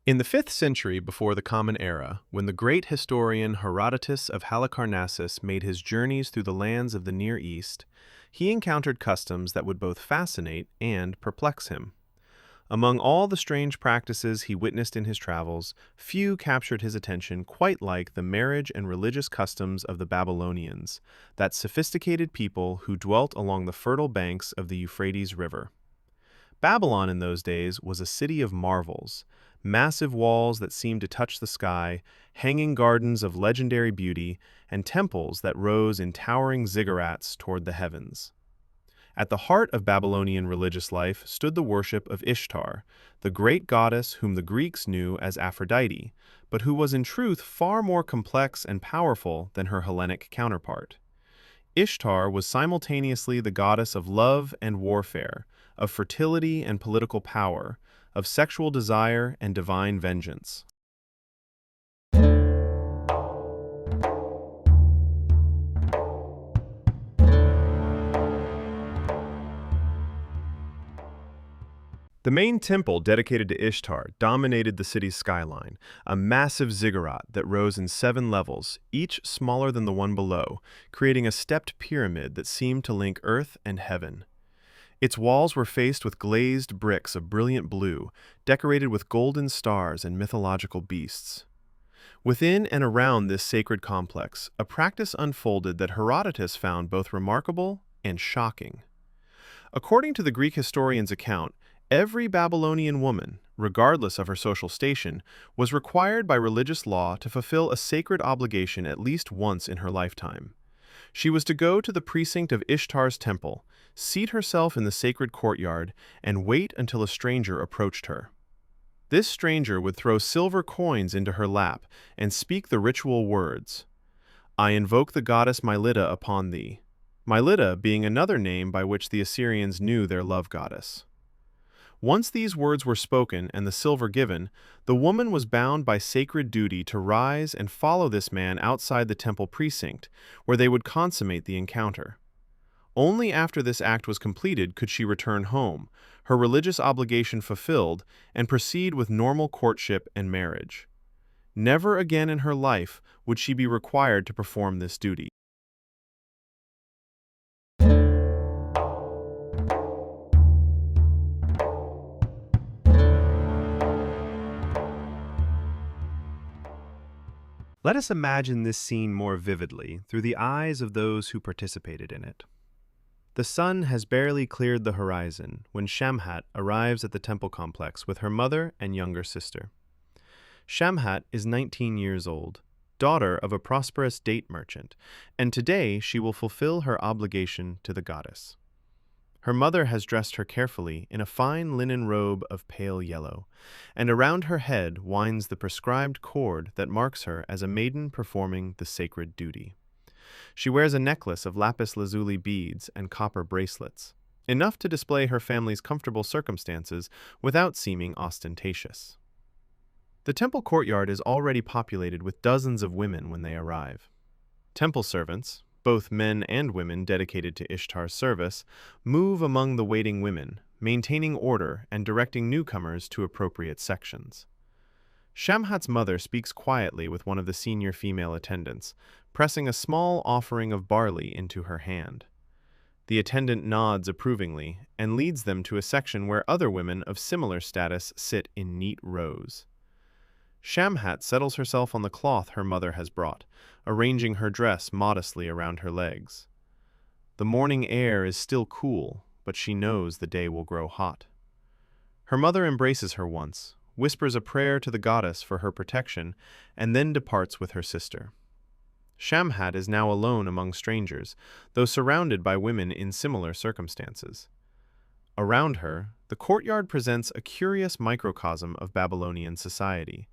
In the 5th century before the Common Era, when the great historian Herodotus of Halicarnassus made his journeys through the lands of the Near East, he encountered customs that would both fascinate and perplex him. Among all the strange practices he witnessed in his travels, few captured his attention quite like the marriage and religious customs of the Babylonians, that sophisticated people who dwelt along the fertile banks of the Euphrates River. Babylon in those days was a city of marvels, massive walls that seemed to touch the sky, hanging gardens of legendary beauty, and temples that rose in towering ziggurats toward the heavens. At the heart of Babylonian religious life stood the worship of Ishtar, the great goddess whom the Greeks knew as Aphrodite, but who was in truth far more complex and powerful than her Hellenic counterpart. Ishtar was simultaneously the goddess of love and warfare, of fertility and political power, of sexual desire and divine vengeance. The main temple dedicated to Ishtar dominated the city's skyline, a massive ziggurat that rose in 7 levels, each smaller than the one below, creating a stepped pyramid that seemed to link earth and heaven. Its walls were faced with glazed bricks of brilliant blue, decorated with golden stars and mythological beasts. Within and around this sacred complex, a practice unfolded that Herodotus found both remarkable and shocking. According to the Greek historian's account, every Babylonian woman, regardless of her social station, was required by religious law to fulfill a sacred obligation at least once in her lifetime. She was to go to the precinct of Ishtar's temple, seat herself in the sacred courtyard, and wait until a stranger approached her. This stranger would throw silver coins into her lap and speak the ritual words, "I invoke the goddess Mylitta upon thee," Mylitta being another name by which the Assyrians knew their love goddess. Once these words were spoken and the silver given, the woman was bound by sacred duty to rise and follow this man outside the temple precinct, where they would consummate the encounter. Only after this act was completed could she return home, her religious obligation fulfilled, and proceed with normal courtship and marriage. Never again in her life would she be required to perform this duty. Let us imagine this scene more vividly through the eyes of those who participated in it. The sun has barely cleared the horizon when Shamhat arrives at the temple complex with her mother and younger sister. Shamhat is 19 years old, daughter of a prosperous date merchant, and today she will fulfill her obligation to the goddess. Her mother has dressed her carefully in a fine linen robe of pale yellow, and around her head winds the prescribed cord that marks her as a maiden performing the sacred duty. She wears a necklace of lapis lazuli beads and copper bracelets, enough to display her family's comfortable circumstances without seeming ostentatious. The temple courtyard is already populated with dozens of women when they arrive. Temple servants, both men and women dedicated to Ishtar's service, move among the waiting women, maintaining order and directing newcomers to appropriate sections. Shamhat's mother speaks quietly with one of the senior female attendants, pressing a small offering of barley into her hand. The attendant nods approvingly and leads them to a section where other women of similar status sit in neat rows. Shamhat settles herself on the cloth her mother has brought, arranging her dress modestly around her legs. The morning air is still cool, but she knows the day will grow hot. Her mother embraces her once, whispers a prayer to the goddess for her protection, and then departs with her sister. Shamhat is now alone among strangers, though surrounded by women in similar circumstances. Around her, the courtyard presents a curious microcosm of Babylonian society.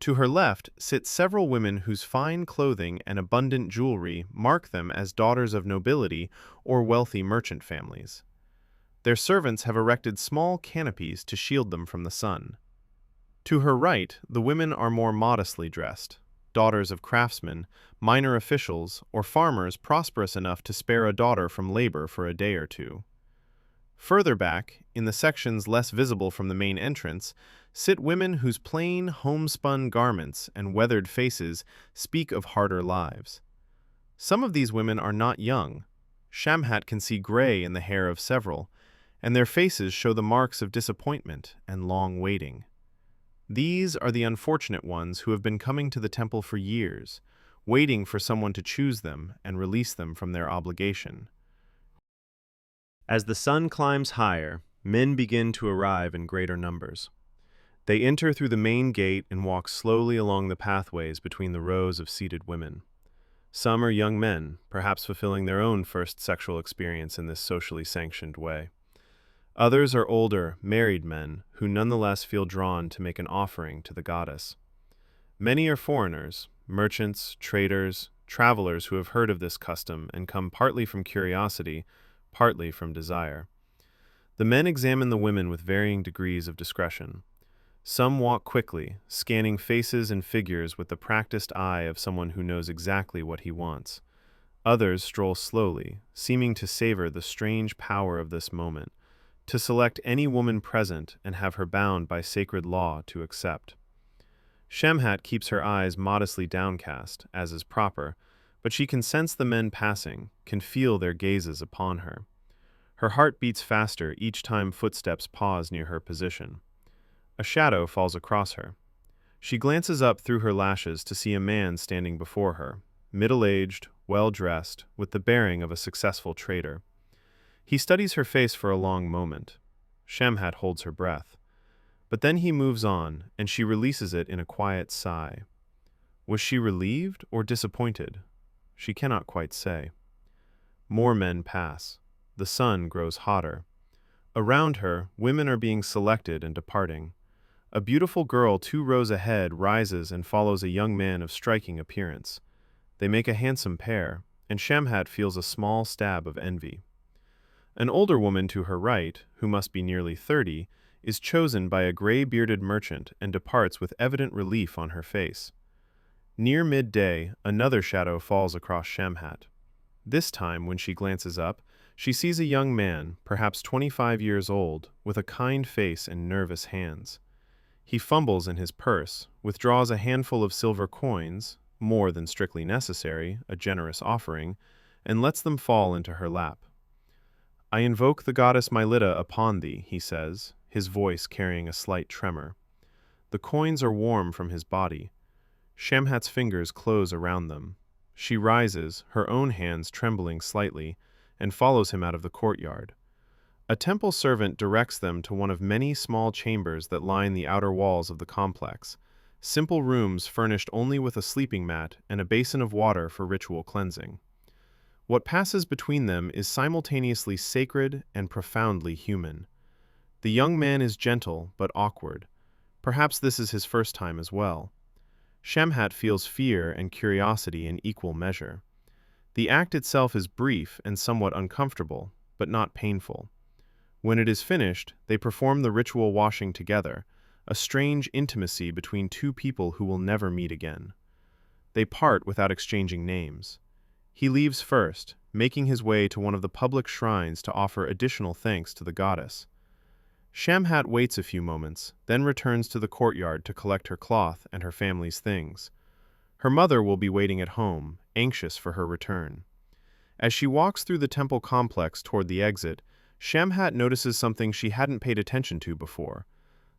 To her left sit several women whose fine clothing and abundant jewelry mark them as daughters of nobility or wealthy merchant families. Their servants have erected small canopies to shield them from the sun. To her right, the women are more modestly dressed, daughters of craftsmen, minor officials, or farmers prosperous enough to spare a daughter from labor for a day or two. Further back, in the sections less visible from the main entrance, sit women whose plain, homespun garments and weathered faces speak of harder lives. Some of these women are not young. Shamhat can see gray in the hair of several, and their faces show the marks of disappointment and long waiting. These are the unfortunate ones who have been coming to the temple for years, waiting for someone to choose them and release them from their obligation. As the sun climbs higher, men begin to arrive in greater numbers. They enter through the main gate and walk slowly along the pathways between the rows of seated women. Some are young men, perhaps fulfilling their own first sexual experience in this socially sanctioned way. Others are older, married men who nonetheless feel drawn to make an offering to the goddess. Many are foreigners, merchants, traders, travelers who have heard of this custom and come partly from curiosity, partly from desire. The men examine the women with varying degrees of discretion. Some walk quickly, scanning faces and figures with the practiced eye of someone who knows exactly what he wants. Others stroll slowly, seeming to savor the strange power of this moment, to select any woman present and have her bound by sacred law to accept. Shamhat keeps her eyes modestly downcast, as is proper, but she can sense the men passing, can feel their gazes upon her. Her heart beats faster each time footsteps pause near her position. A shadow falls across her. She glances up through her lashes to see a man standing before her, middle-aged, well-dressed, with the bearing of a successful trader. He studies her face for a long moment. Shamhat holds her breath. But then he moves on, and she releases it in a quiet sigh. Was she relieved or disappointed? She cannot quite say. More men pass. The sun grows hotter. Around her, women are being selected and departing. A beautiful girl 2 rows ahead rises and follows a young man of striking appearance. They make a handsome pair, and Shamhat feels a small stab of envy. An older woman to her right, who must be nearly 30, is chosen by a gray-bearded merchant and departs with evident relief on her face. Near midday, another shadow falls across Shamhat. This time, when she glances up, she sees a young man, perhaps 25 years old, with a kind face and nervous hands. He fumbles in his purse, withdraws a handful of silver coins, more than strictly necessary, a generous offering, and lets them fall into her lap. "I invoke the goddess Mylitta upon thee," he says, his voice carrying a slight tremor. The coins are warm from his body. Shamhat's fingers close around them. She rises, her own hands trembling slightly, and follows him out of the courtyard. A temple servant directs them to one of many small chambers that line the outer walls of the complex, simple rooms furnished only with a sleeping mat and a basin of water for ritual cleansing. What passes between them is simultaneously sacred and profoundly human. The young man is gentle but awkward. Perhaps this is his first time as well. Shamhat feels fear and curiosity in equal measure. The act itself is brief and somewhat uncomfortable, but not painful. When it is finished, they perform the ritual washing together, a strange intimacy between 2 people who will never meet again. They part without exchanging names. He leaves first, making his way to one of the public shrines to offer additional thanks to the goddess. Shamhat waits a few moments, then returns to the courtyard to collect her cloth and her family's things. Her mother will be waiting at home, anxious for her return. As she walks through the temple complex toward the exit, Shamhat notices something she hadn't paid attention to before.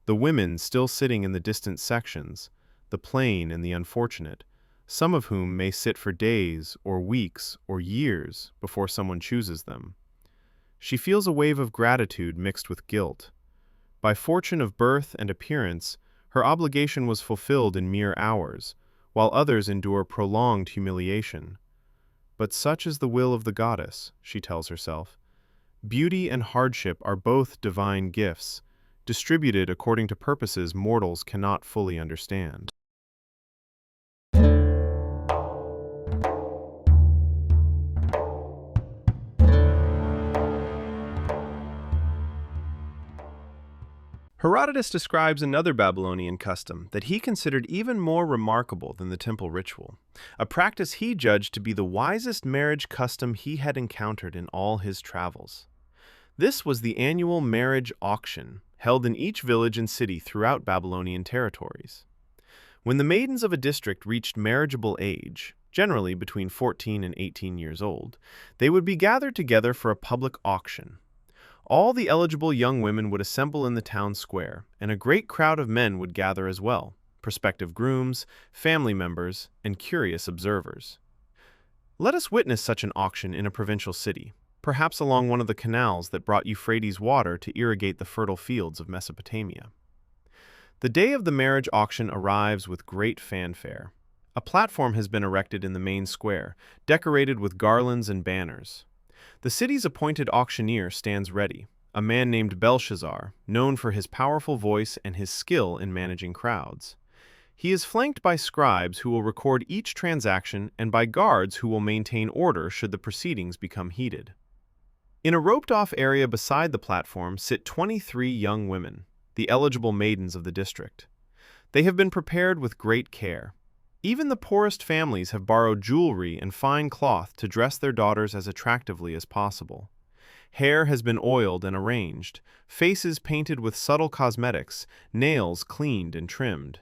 The women still sitting in the distant sections, the plain and the unfortunate, some of whom may sit for days or weeks or years before someone chooses them. She feels a wave of gratitude mixed with guilt. By fortune of birth and appearance, her obligation was fulfilled in mere hours, while others endure prolonged humiliation. But such is the will of the goddess, she tells herself. Beauty and hardship are both divine gifts, distributed according to purposes mortals cannot fully understand. Herodotus describes another Babylonian custom that he considered even more remarkable than the temple ritual, a practice he judged to be the wisest marriage custom he had encountered in all his travels. This was the annual marriage auction, held in each village and city throughout Babylonian territories. When the maidens of a district reached marriageable age, generally between 14 and 18 years old, they would be gathered together for a public auction. All the eligible young women would assemble in the town square, and a great crowd of men would gather as well, prospective grooms, family members, and curious observers. Let us witness such an auction in a provincial city, perhaps along one of the canals that brought Euphrates water to irrigate the fertile fields of Mesopotamia. The day of the marriage auction arrives with great fanfare. A platform has been erected in the main square, decorated with garlands and banners. The city's appointed auctioneer stands ready, a man named Belshazzar, known for his powerful voice and his skill in managing crowds. He is flanked by scribes who will record each transaction and by guards who will maintain order should the proceedings become heated. In a roped-off area beside the platform sit 23 young women, the eligible maidens of the district. They have been prepared with great care. Even the poorest families have borrowed jewelry and fine cloth to dress their daughters as attractively as possible. Hair has been oiled and arranged, faces painted with subtle cosmetics, nails cleaned and trimmed.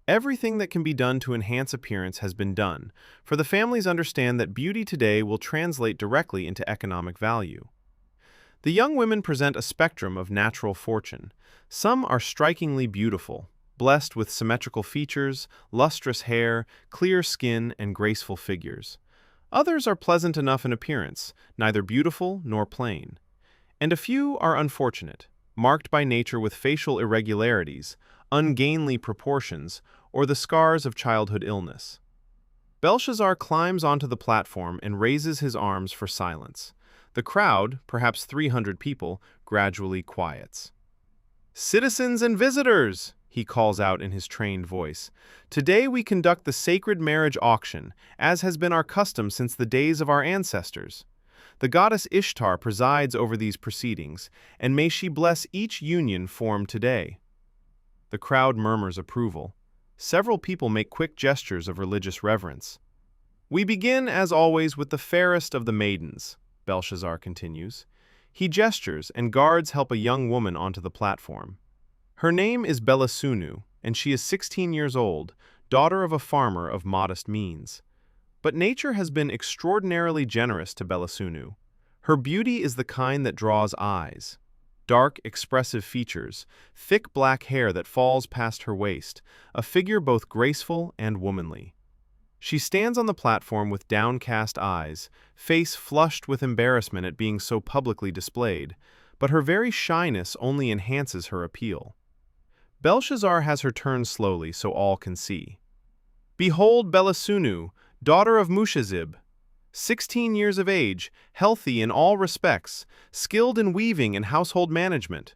Everything that can be done to enhance appearance has been done, for the families understand that beauty today will translate directly into economic value. The young women present a spectrum of natural fortune. Some are strikingly beautiful, blessed with symmetrical features, lustrous hair, clear skin, and graceful figures. Others are pleasant enough in appearance, neither beautiful nor plain. And a few are unfortunate, marked by nature with facial irregularities, ungainly proportions, or the scars of childhood illness. Belshazzar climbs onto the platform and raises his arms for silence. The crowd, perhaps 300 people, gradually quiets. "Citizens and visitors," he calls out in his trained voice, "today we conduct the sacred marriage auction, as has been our custom since the days of our ancestors. The goddess Ishtar presides over these proceedings, and may she bless each union formed today." The crowd murmurs approval. Several people make quick gestures of religious reverence. "We begin, as always, with the fairest of the maidens," Belshazzar continues. He gestures, and guards help a young woman onto the platform. Her name is Belisunu, and she is 16 years old, daughter of a farmer of modest means. But nature has been extraordinarily generous to Belisunu. Her beauty is the kind that draws eyes. Dark, expressive features, thick black hair that falls past her waist, a figure both graceful and womanly. She stands on the platform with downcast eyes, face flushed with embarrassment at being so publicly displayed, but her very shyness only enhances her appeal. Belshazzar has her turn slowly so all can see. "Behold Belisunu, daughter of Mushazib, 16 years of age, healthy in all respects, skilled in weaving and household management.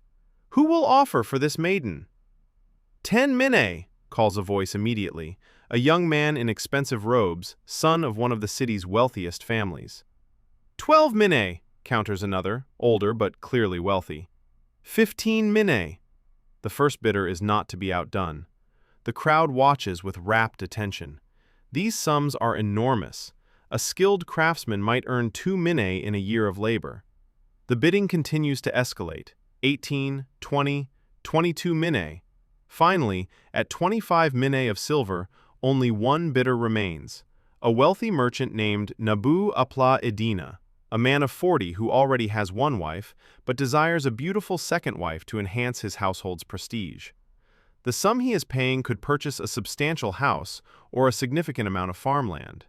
Who will offer for this maiden?" 10 minnae, calls a voice immediately, a young man in expensive robes, son of one of the city's wealthiest families. 12 minnae, counters another, older but clearly wealthy. 15 minnae. The first bidder is not to be outdone. The crowd watches with rapt attention. These sums are enormous. A skilled craftsman might earn 2 minnae in a year of labor. The bidding continues to escalate. 18, 20, 22 minnae. Finally, at 25 minnae of silver, only one bidder remains, a wealthy merchant named Nabu Apla Edina, a man of 40 who already has one wife, but desires a beautiful second wife to enhance his household's prestige. The sum he is paying could purchase a substantial house or a significant amount of farmland.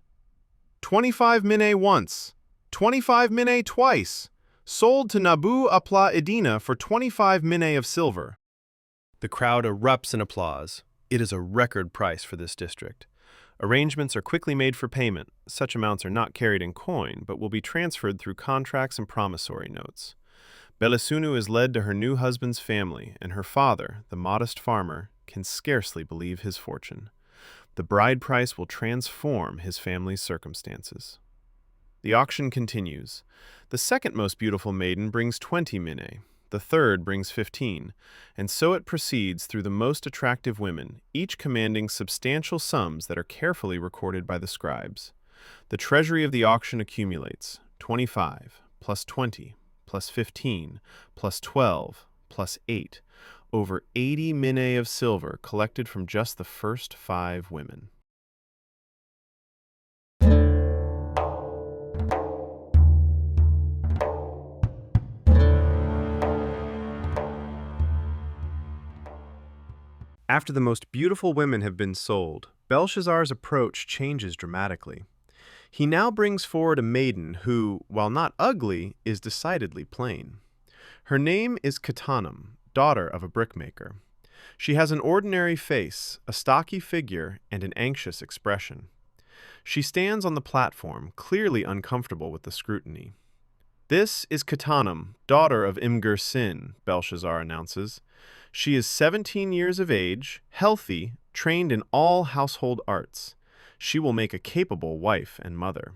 25 minnae once, 25 minnae twice, sold to Nabu Apla Edina for 25 minnae of silver. The crowd erupts in applause. It is a record price for this district. Arrangements are quickly made for payment. Such amounts are not carried in coin, but will be transferred through contracts and promissory notes. Belisunu is led to her new husband's family, and her father, the modest farmer, can scarcely believe his fortune. The bride price will transform his family's circumstances. The auction continues. The second most beautiful maiden brings 20 minnae. The third brings 15, and so it proceeds through the most attractive women, each commanding substantial sums that are carefully recorded by the scribes. The treasury of the auction accumulates, 25, plus 20, plus 15, plus 12, plus 8, over 80 minae of silver collected from just the first 5 women. After the most beautiful women have been sold, Belshazzar's approach changes dramatically. He now brings forward a maiden who, while not ugly, is decidedly plain. Her name is Katanum, daughter of a brickmaker. She has an ordinary face, a stocky figure, and an anxious expression. She stands on the platform, clearly uncomfortable with the scrutiny. "This is Katanum, daughter of Imgur Sin," Belshazzar announces. "She is 17 years of age, healthy, trained in all household arts. She will make a capable wife and mother."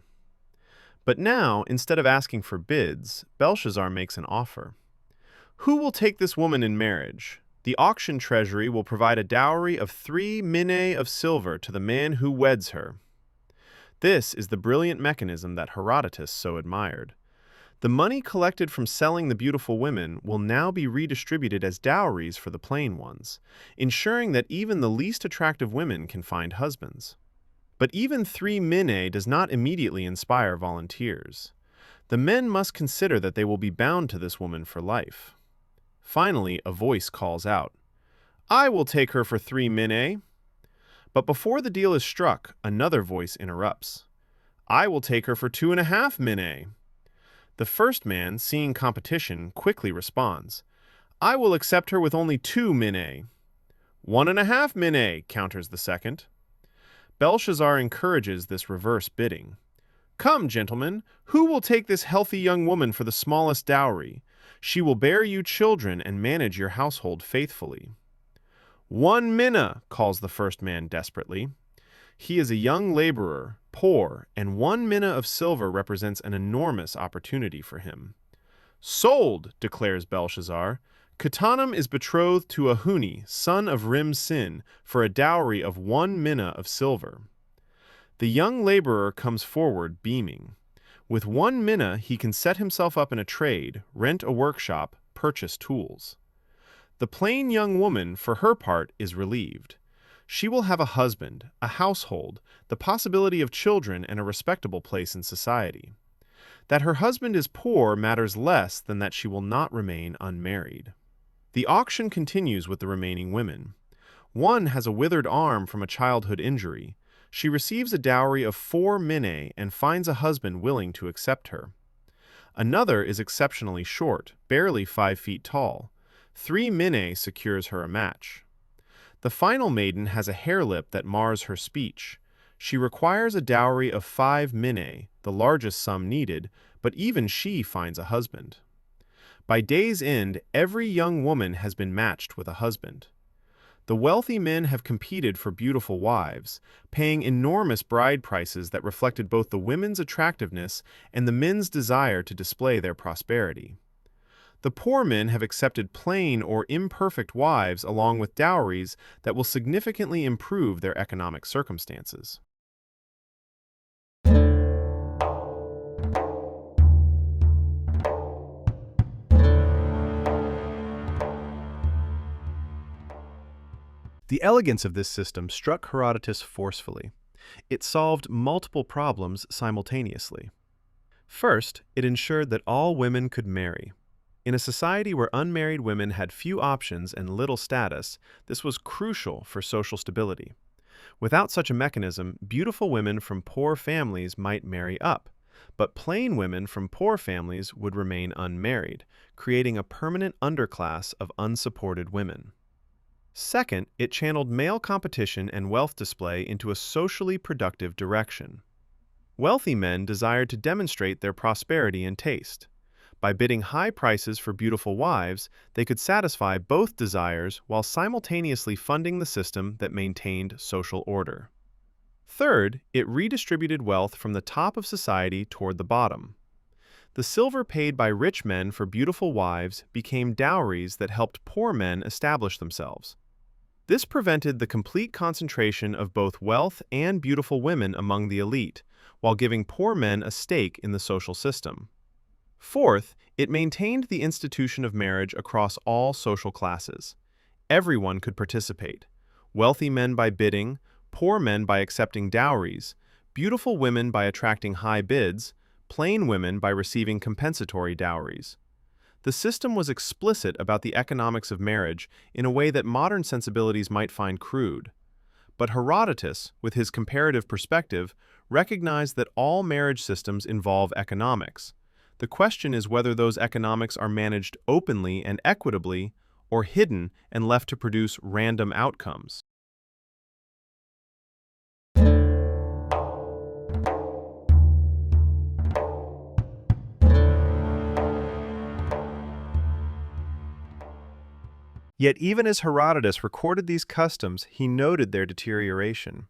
But now, instead of asking for bids, Belshazzar makes an offer. "Who will take this woman in marriage? The auction treasury will provide a dowry of 3 minae of silver to the man who weds her." This is the brilliant mechanism that Herodotus so admired. The money collected from selling the beautiful women will now be redistributed as dowries for the plain ones, ensuring that even the least attractive women can find husbands. But even 3 minae does not immediately inspire volunteers. The men must consider that they will be bound to this woman for life. Finally, a voice calls out, "I will take her for 3 minae." But before the deal is struck, another voice interrupts. "I will take her for 2.5 minae." The first man, seeing competition, quickly responds, "I will accept her with only 2 minae." 1.5 minae, counters the second. Belshazzar encourages this reverse bidding. "Come, gentlemen, who will take this healthy young woman for the smallest dowry? She will bear you children and manage your household faithfully." 1 mina, calls the first man desperately. He is a young laborer, poor, and 1 mina of silver represents an enormous opportunity for him. "Sold," declares Belshazzar. "Katanum is betrothed to Ahuni, son of Rim Sin, for a dowry of 1 mina of silver." The young laborer comes forward beaming. With 1 mina, he can set himself up in a trade, rent a workshop, purchase tools. The plain young woman, for her part, is relieved. She will have a husband, a household, the possibility of children, and a respectable place in society. That her husband is poor matters less than that she will not remain unmarried. The auction continues with the remaining women. One has a withered arm from a childhood injury. She receives a dowry of 4 minae and finds a husband willing to accept her. Another is exceptionally short, barely 5 feet tall. 3 minae secures her a match. The final maiden has a hair lip that mars her speech. She requires a dowry of 5 minae, the largest sum needed, but even she finds a husband. By day's end, every young woman has been matched with a husband. The wealthy men have competed for beautiful wives, paying enormous bride prices that reflected both the women's attractiveness and the men's desire to display their prosperity. The poor men have accepted plain or imperfect wives along with dowries that will significantly improve their economic circumstances. The elegance of this system struck Herodotus forcefully. It solved multiple problems simultaneously. First, it ensured that all women could marry. In a society where unmarried women had few options and little status, this was crucial for social stability. Without such a mechanism, beautiful women from poor families might marry up, but plain women from poor families would remain unmarried, creating a permanent underclass of unsupported women. Second, it channeled male competition and wealth display into a socially productive direction. Wealthy men desired to demonstrate their prosperity and taste. By bidding high prices for beautiful wives, they could satisfy both desires while simultaneously funding the system that maintained social order. Third, it redistributed wealth from the top of society toward the bottom. The silver paid by rich men for beautiful wives became dowries that helped poor men establish themselves. This prevented the complete concentration of both wealth and beautiful women among the elite, while giving poor men a stake in the social system. Fourth, it maintained the institution of marriage across all social classes. Everyone could participate. Wealthy men by bidding, poor men by accepting dowries, beautiful women by attracting high bids, plain women by receiving compensatory dowries. The system was explicit about the economics of marriage in a way that modern sensibilities might find crude. But Herodotus, with his comparative perspective, recognized that all marriage systems involve economics. The question is whether those economics are managed openly and equitably, or hidden and left to produce random outcomes. Yet even as Herodotus recorded these customs, he noted their deterioration.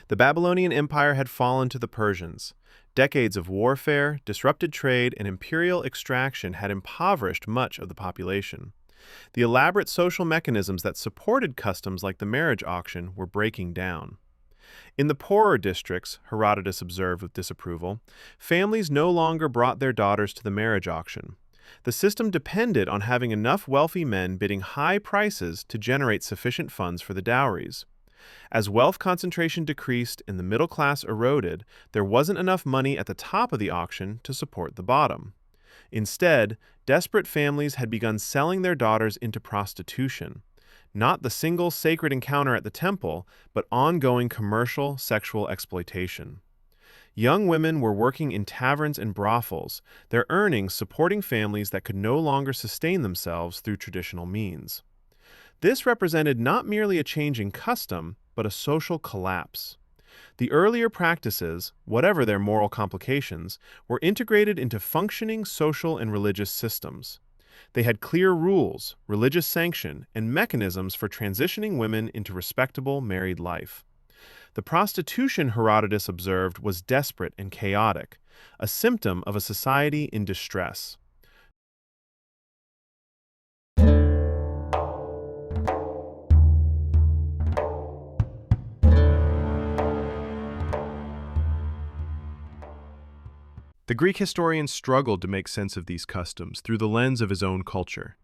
The Babylonian Empire had fallen to the Persians. Decades of warfare, disrupted trade, and imperial extraction had impoverished much of the population. The elaborate social mechanisms that supported customs like the marriage auction were breaking down. In the poorer districts, Herodotus observed with disapproval, families no longer brought their daughters to the marriage auction. The system depended on having enough wealthy men bidding high prices to generate sufficient funds for the dowries. As wealth concentration decreased and the middle class eroded, there wasn't enough money at the top of the auction to support the bottom. Instead, desperate families had begun selling their daughters into prostitution. Not the single sacred encounter at the temple, but ongoing commercial sexual exploitation. Young women were working in taverns and brothels, their earnings supporting families that could no longer sustain themselves through traditional means. This represented not merely a change in custom, but a social collapse. The earlier practices, whatever their moral complications, were integrated into functioning social and religious systems. They had clear rules, religious sanction, and mechanisms for transitioning women into respectable married life. The prostitution Herodotus observed was desperate and chaotic, a symptom of a society in distress. The Greek historian struggled to make sense of these customs through the lens of his own culture.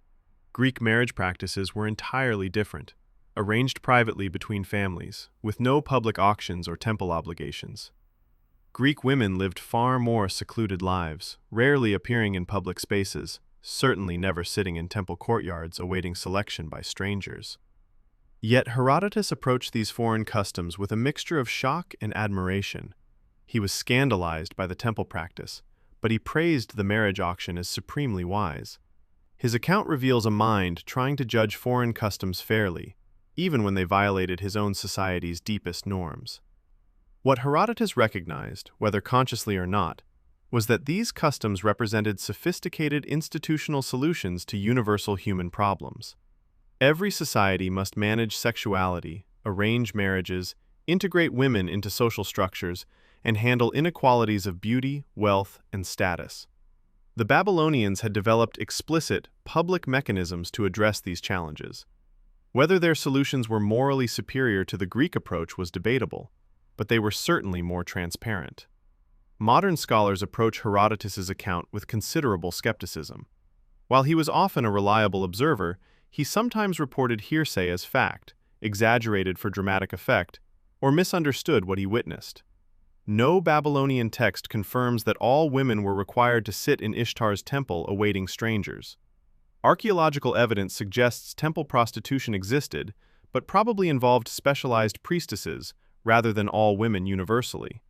Greek marriage practices were entirely different, arranged privately between families, with no public auctions or temple obligations. Greek women lived far more secluded lives, rarely appearing in public spaces, certainly never sitting in temple courtyards awaiting selection by strangers. Yet Herodotus approached these foreign customs with a mixture of shock and admiration. He was scandalized by the temple practice, but he praised the marriage auction as supremely wise. His account reveals a mind trying to judge foreign customs fairly, even when they violated his own society's deepest norms. What Herodotus recognized, whether consciously or not, was that these customs represented sophisticated institutional solutions to universal human problems. Every society must manage sexuality, arrange marriages, integrate women into social structures, and handle inequalities of beauty, wealth, and status. The Babylonians had developed explicit, public mechanisms to address these challenges. Whether their solutions were morally superior to the Greek approach was debatable, but they were certainly more transparent. Modern scholars approach Herodotus's account with considerable skepticism. While he was often a reliable observer, he sometimes reported hearsay as fact, exaggerated for dramatic effect, or misunderstood what he witnessed. No Babylonian text confirms that all women were required to sit in Ishtar's temple awaiting strangers. Archaeological evidence suggests temple prostitution existed, but probably involved specialized priestesses rather than all women universally.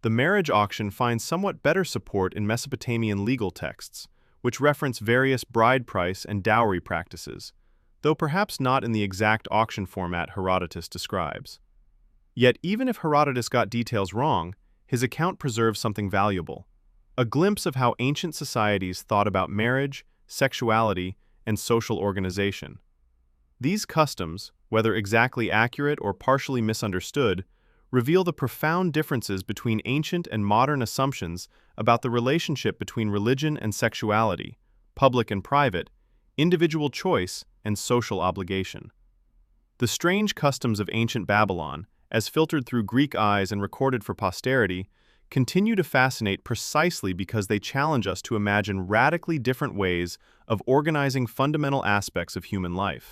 The marriage auction finds somewhat better support in Mesopotamian legal texts, which reference various bride price and dowry practices, though perhaps not in the exact auction format Herodotus describes. Yet even if Herodotus got details wrong, his account preserves something valuable, a glimpse of how ancient societies thought about marriage, sexuality, and social organization. These customs, whether exactly accurate or partially misunderstood, reveal the profound differences between ancient and modern assumptions about the relationship between religion and sexuality, public and private, individual choice, and social obligation. The strange customs of ancient Babylon, as filtered through Greek eyes and recorded for posterity, continue to fascinate precisely because they challenge us to imagine radically different ways of organizing fundamental aspects of human life.